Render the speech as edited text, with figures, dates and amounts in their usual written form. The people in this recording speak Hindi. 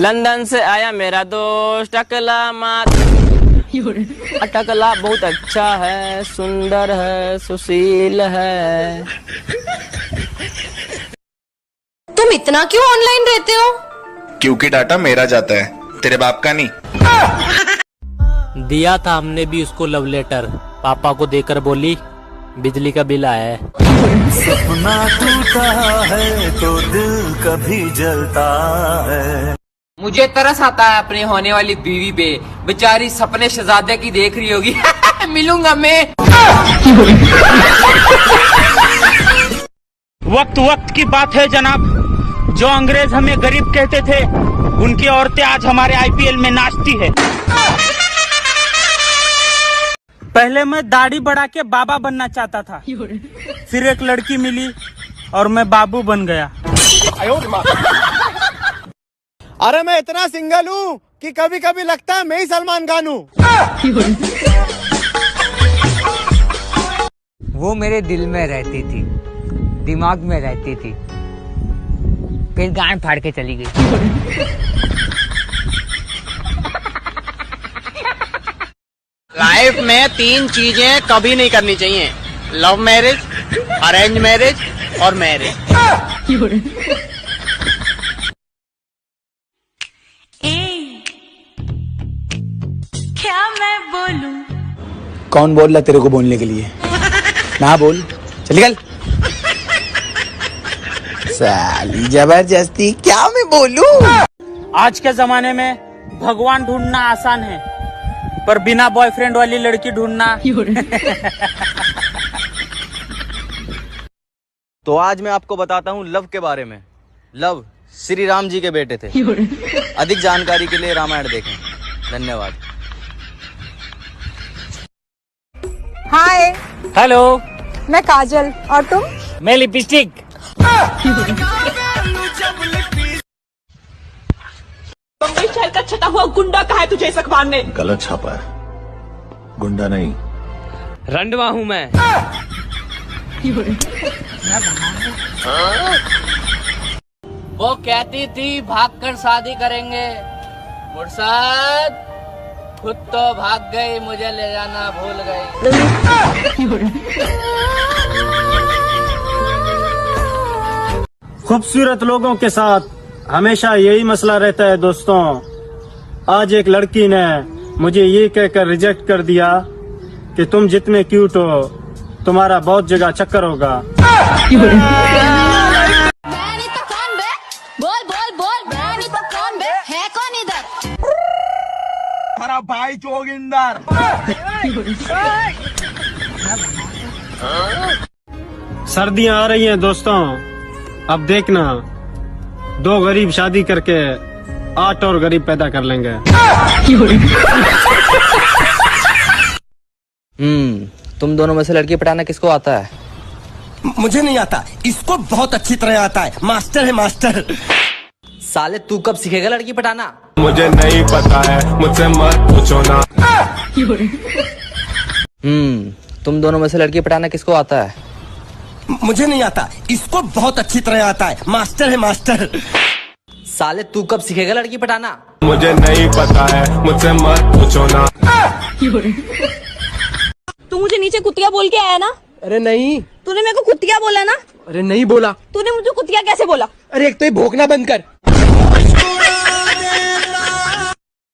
लंदन से आया मेरा दोस्त टकला मात। टकला बहुत अच्छा है, सुंदर है, सुशील है। तुम इतना क्यों ऑनलाइन रहते हो? क्योंकि डाटा मेरा जाता है, तेरे बाप का नहीं। दिया था हमने भी उसको लव लेटर, पापा को देकर बोली बिजली का बिल आया है। सपना टूटा है तो दिल कभी जलता है। मुझे तरस आता है अपनी होने वाली बीवी पे, बेचारी सपने शहजादे की देख रही होगी। मिलूंगा मैं। वक्त वक्त की बात है जनाब, जो अंग्रेज हमें गरीब कहते थे, उनकी औरतें आज हमारे आईपीएल में नाचती है। पहले मैं दाढ़ी बढ़ा के बाबा बनना चाहता था, फिर एक लड़की मिली और मैं बाबू बन गया। अरे मैं इतना सिंगल हूँ कि कभी कभी लगता है मैं ही सलमान खान हूँ। वो मेरे दिल में रहती थी, दिमाग में रहती थी, फिर गांड फाड़ के चली गई। लाइफ में 3 चीजें कभी नहीं करनी चाहिए: लव मैरिज, अरेंज मैरिज और मैरिज। क्या मैं बोलूं? कौन बोल रहा तेरे को बोलने के लिए? ना बोल, चल निकल। साली जबरदस्ती, क्या मैं बोलूं? आज के जमाने में भगवान ढूंढना आसान है, पर बिना बॉयफ्रेंड वाली लड़की ढूंढना। तो आज मैं आपको बताता हूँ लव के बारे में। लव श्री राम जी के बेटे थे। अधिक जानकारी के लिए रामायण देखें। धन्यवाद। हाय, हेलो, मैं काजल और तुम? मैं लिपस्टिक। बम्बई शहर का छटा हुआ गुंडा कहा है तुझे इस अखबार ने? गलत छापा है, गुंडा नहीं। रंडवा हूँ मैं। वो कहती थी भागकर शादी करेंगे, मुर्शद खुद तो भाग गई, मुझे ले जाना भूल गई। खूबसूरत लोगों के साथ हमेशा यही मसला रहता है दोस्तों। आज एक लड़की ने मुझे ये कहकर रिजेक्ट कर दिया कि तुम जितने क्यूट हो, तुम्हारा बहुत जगह चक्कर होगा। बोल बोल बोल, तो कौन बे? है कौन इधर? हमारा भाई जोगिंदर। सर्दियां आ रही हैं दोस्तों, अब देखना 2 गरीब शादी करके 8 और गरीब पैदा कर लेंगे। तुम दोनों में से लड़की पटाना किसको आता है? मुझे नहीं आता, इसको बहुत अच्छी तरह आता है। मास्टर है मास्टर। साले तू कब सीखेगा लड़की पटाना? मुझे नहीं पता है, मुझसे मत पूछो ना। तुम दोनों में से लड़की पटाना किसको आता है? मुझे नहीं आता, इसको बहुत अच्छी तरह आता है। मास्टर है मास्टर। साले तू कब सीखेगा लड़की पटाना? मुझे नहीं पता है, मुझसे मत पूछो ना। तू मुझे नीचे कुतिया बोल के आया ना? अरे नहीं। तूने मेरे को कुतिया बोला ना? अरे नहीं बोला। तूने मुझे कुतिया कैसे बोला? अरे एक तो ये भोंकना बंद कर।